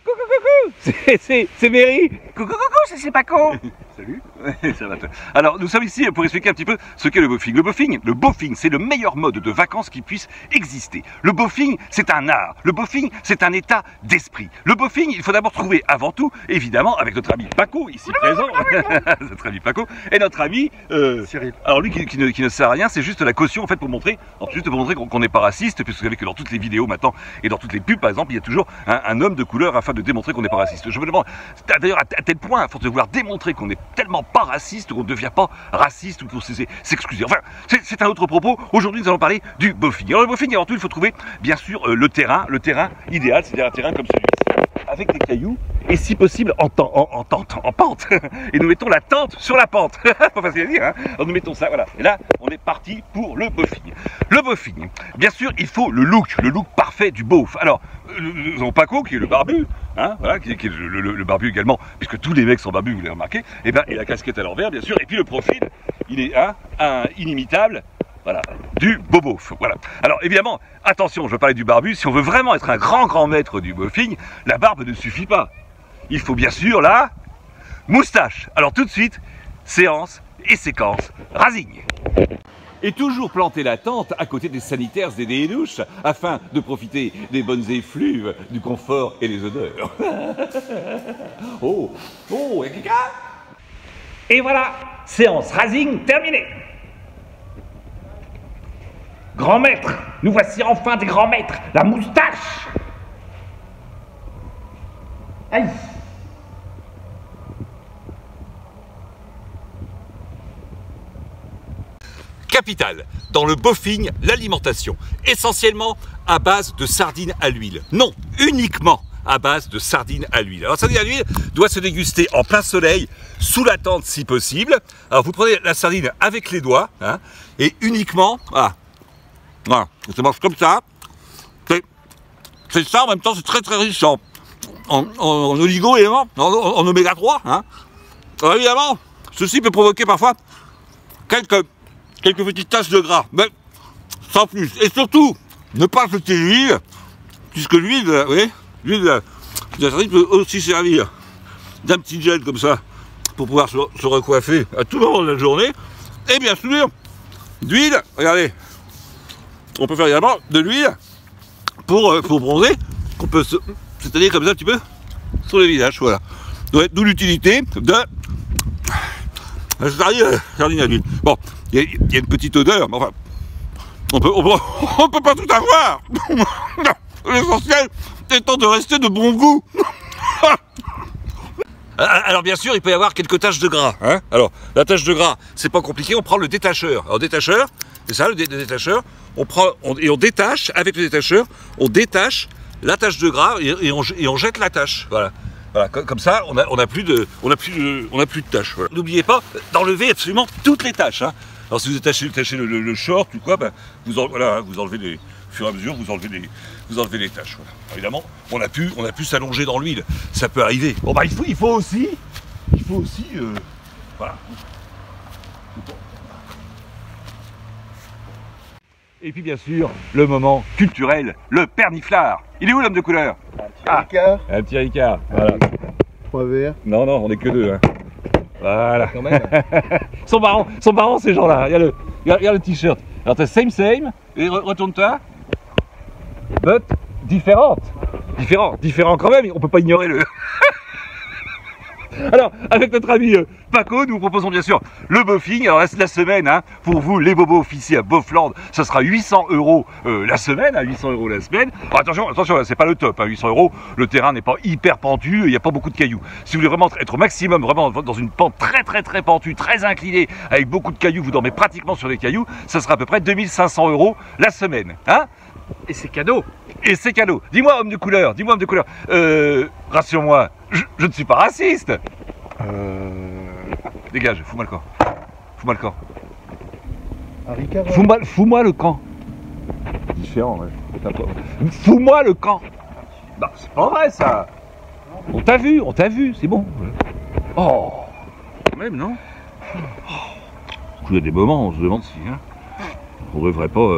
Coucou, coucou. C'est Mary. Coucou, coucou, c'est Paco. Salut. Ça va. Alors, nous sommes ici pour expliquer un petit peu ce qu'est le bofing. Le bofing, c'est le meilleur mode de vacances qui puisse exister. Le bofing, c'est un art. Le bofing, c'est un état d'esprit. Le bofing, il faut d'abord trouver avant tout, évidemment, avec notre ami Paco, ici présent, notre ami Paco, et notre ami Cyril. Alors lui qui ne sert à rien, c'est juste la caution en fait pour montrer, qu'on n'est pas raciste, puisque vous savez que dans toutes les vidéos maintenant et dans toutes les pubs par exemple, il y a toujours un homme de couleur afin de démontrer qu'on n'est pas raciste. Je me demande, d'ailleurs à tel point, à force de vouloir démontrer qu'on n'est tellement pas raciste, qu'on ne devient pas raciste ou pour s'excuser. Enfin, c'est un autre propos. Aujourd'hui, nous allons parler du bofing. Alors le bofing, avant tout, il faut trouver bien sûr le terrain idéal, c'est-à-dire un terrain comme celui-ci, avec des cailloux et si possible en pente. Et nous mettons la tente sur la pente. Pas facile à dire, hein. Alors nous mettons ça, voilà. Et là, on est parti pour le bofing. Le bofing, bien sûr, il faut le look parfait du beauf. Alors, nous avons Paco qui est le barbu, hein, voilà, qui est le barbu également, puisque tous les mecs sont barbus, vous l'avez remarqué. Et ben, et la casquette à l'envers, bien sûr. Et puis le profil, il est inimitable. Voilà, du beauf. Voilà. Alors évidemment, attention, je parlais du barbu, si on veut vraiment être un grand maître du bofing, la barbe ne suffit pas. Il faut bien sûr la moustache. Alors tout de suite, séance et séquence rasing. Et toujours planter la tente à côté des sanitaires et des douches afin de profiter des bonnes effluves, du confort et les odeurs. Oh, et quelqu'un ? Et voilà, séance rasing terminée. Grand maître, nous voici enfin des grands maîtres, la moustache. Aïe. Capital, dans le bofing, l'alimentation, essentiellement à base de sardines à l'huile. Non, uniquement à base de sardines à l'huile. Alors, sardine à l'huile doit se déguster en plein soleil, sous la tente si possible. Alors, vous prenez la sardine avec les doigts, hein, et uniquement, voilà, ça marche comme ça. C'est ça, en même temps, c'est très riche en oligo-éléments, en oméga 3. Hein. Alors, évidemment, ceci peut provoquer parfois quelques petites taches de gras, mais sans plus. Et surtout, ne pas jeter l'huile, puisque l'huile, vous voyez, l'huile de la sardine peut aussi servir d'un petit gel comme ça, pour pouvoir se recoiffer à tout moment de la journée. Et bien sûr, d'huile, regardez, on peut faire également de l'huile pour bronzer, qu'on peut c'est-à-dire comme ça un petit peu sur le visage, voilà. D'où l'utilité de la sardine à l'huile. Bon, il y a une petite odeur, mais enfin, on peut pas tout avoir. L'essentiel étant de rester de bon goût. Alors bien sûr, il peut y avoir quelques taches de gras. Hein. Alors, la tache de gras, c'est pas compliqué, on prend le détacheur. Alors, détacheur, c'est ça, le détacheur. On détache, avec le détacheur, on détache la tache de gras et on jette la tache. Voilà. Voilà, comme ça, on a plus de taches. Voilà. N'oubliez pas d'enlever absolument toutes les taches. Hein. Alors si vous tachez le short ou quoi, ben, vous enlevez les, au fur et à mesure, vous enlevez les taches. Voilà. Évidemment, on a pu s'allonger dans l'huile. Ça peut arriver. Bon bah il faut aussi, voilà. Et puis bien sûr, le moment culturel, le perniflard. Il est où l'homme de couleur? Un petit Ricard, voilà. 3 verres. Non, on n'est que deux. Hein. Voilà. Quand même. Sont marrants ces gens-là. Regarde le t-shirt. Alors t'as same, et retourne-toi. But différente. Différent quand même, on peut pas ignorer le... Alors, avec notre ami Paco, nous vous proposons bien sûr le bofing. Alors la semaine, hein, pour vous les bobos officiers à Beaufland, ça sera 800 € la semaine, 800 € la semaine. Alors, attention, c'est pas le top, hein, 800 €, le terrain n'est pas hyper pentu, il n'y a pas beaucoup de cailloux. Si vous voulez vraiment être au maximum, vraiment dans une pente très pentue, très inclinée, avec beaucoup de cailloux, vous dormez pratiquement sur les cailloux, ça sera à peu près 2500 € la semaine. Hein. Et c'est cadeau. Dis-moi homme de couleur, rassure-moi, je ne suis pas raciste. Dégage, fous-moi le camp. Fous-moi le camp. Différent, ouais. Fous-moi le camp. Bah, c'est pas vrai ça. On t'a vu, c'est bon. Oh, quand même, non? Il y a des moments où on se demande si, hein, on devrait pas...